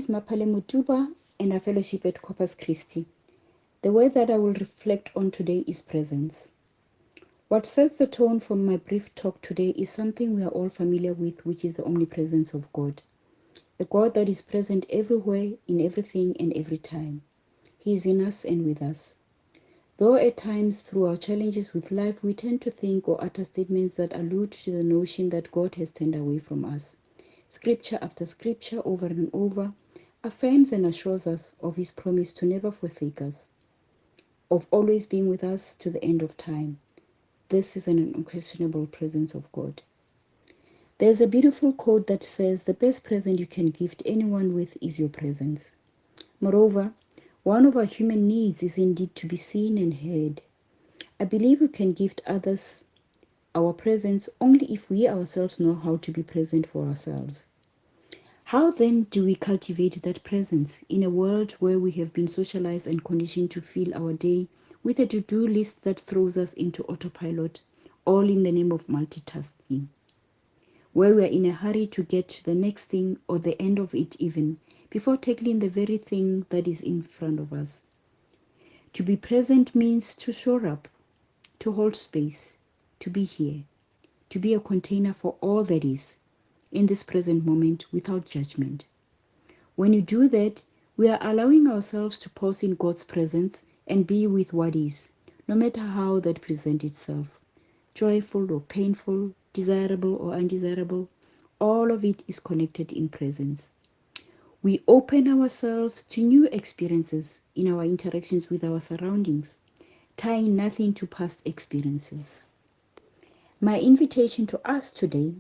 Mapale Motuba and a fellowship at Corpus Christi. The word that I will reflect on today is presence. What sets the tone for my brief talk today is something we are all familiar with, which is the omnipresence of God. A God that is present everywhere, in everything and every time. He is in us and with us. Though at times through our challenges with life we tend to think or utter statements that allude to the notion that God has turned away from us. Scripture after scripture over and over affirms and assures us of his promise to never forsake us, of always being with us to the end of time. This is an unquestionable presence of God. There's a beautiful quote that says, "The best present you can gift anyone with is your presence." Moreover, one of our human needs is indeed to be seen and heard. I believe we can gift others our presence only if we ourselves know how to be present for ourselves. How then do we cultivate that presence in a world where we have been socialized and conditioned to fill our day with a to-do list that throws us into autopilot, all in the name of multitasking, where we are in a hurry to get to the next thing or the end of it even, before tackling the very thing that is in front of us? To be present means to shore up, to hold space, to be here, to be a container for all that is in this present moment without judgment. When you do that, we are allowing ourselves to pause in God's presence and be with what is, no matter how that presents itself, joyful or painful, desirable or undesirable. All of it is connected in presence. We open ourselves to new experiences in our interactions with our surroundings, tying nothing to past experiences. My invitation to us today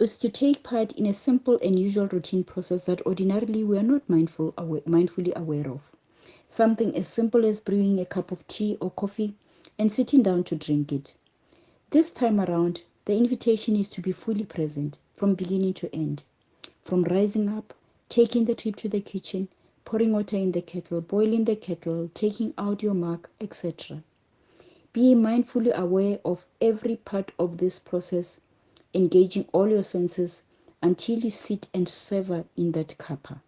is to take part in a simple and usual routine process that ordinarily we are not mindfully aware of. Something as simple as brewing a cup of tea or coffee and sitting down to drink it. This time around, the invitation is to be fully present from beginning to end. From rising up, taking the trip to the kitchen, pouring water in the kettle, boiling the kettle, taking out your mug, etc. Be mindfully aware of every part of this process, engaging all your senses until you sit and savor in that cuppa.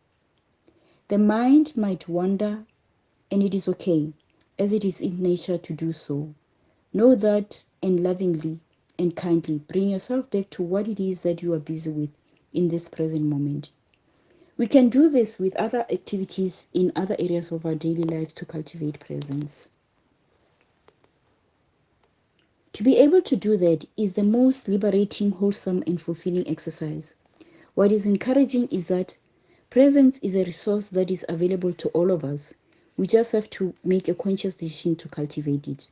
The mind might wander, and it is okay, as it is in nature to do so. Know that and lovingly and kindly bring yourself back to what it is that you are busy with in this present moment. We can do this with other activities in other areas of our daily lives to cultivate presence. To be able to do that is the most liberating, wholesome, and fulfilling exercise. What is encouraging is that presence is a resource that is available to all of us. We just have to make a conscious decision to cultivate it.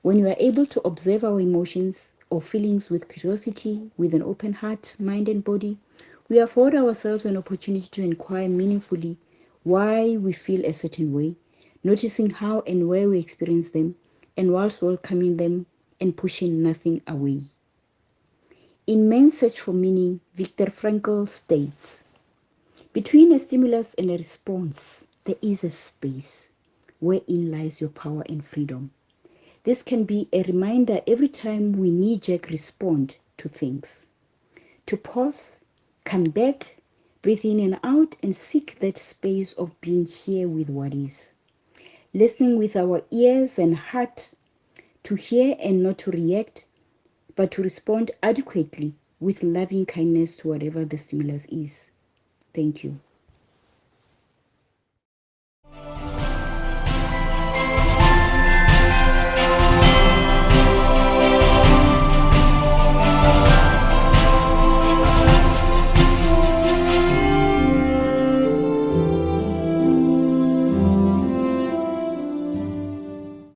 When we are able to observe our emotions or feelings with curiosity, with an open heart, mind, and body, we afford ourselves an opportunity to inquire meaningfully why we feel a certain way, noticing how and where we experience them, and whilst welcoming them and pushing nothing away. In Man's Search for Meaning, Viktor Frankl states, "Between a stimulus and a response, there is a space wherein lies your power and freedom." This can be a reminder every time we knee-jerk respond to things. To pause, come back, breathe in and out, and seek that space of being here with what is. Listening with our ears and heart to hear and not to react, but to respond adequately with loving kindness to whatever the stimulus is. Thank you.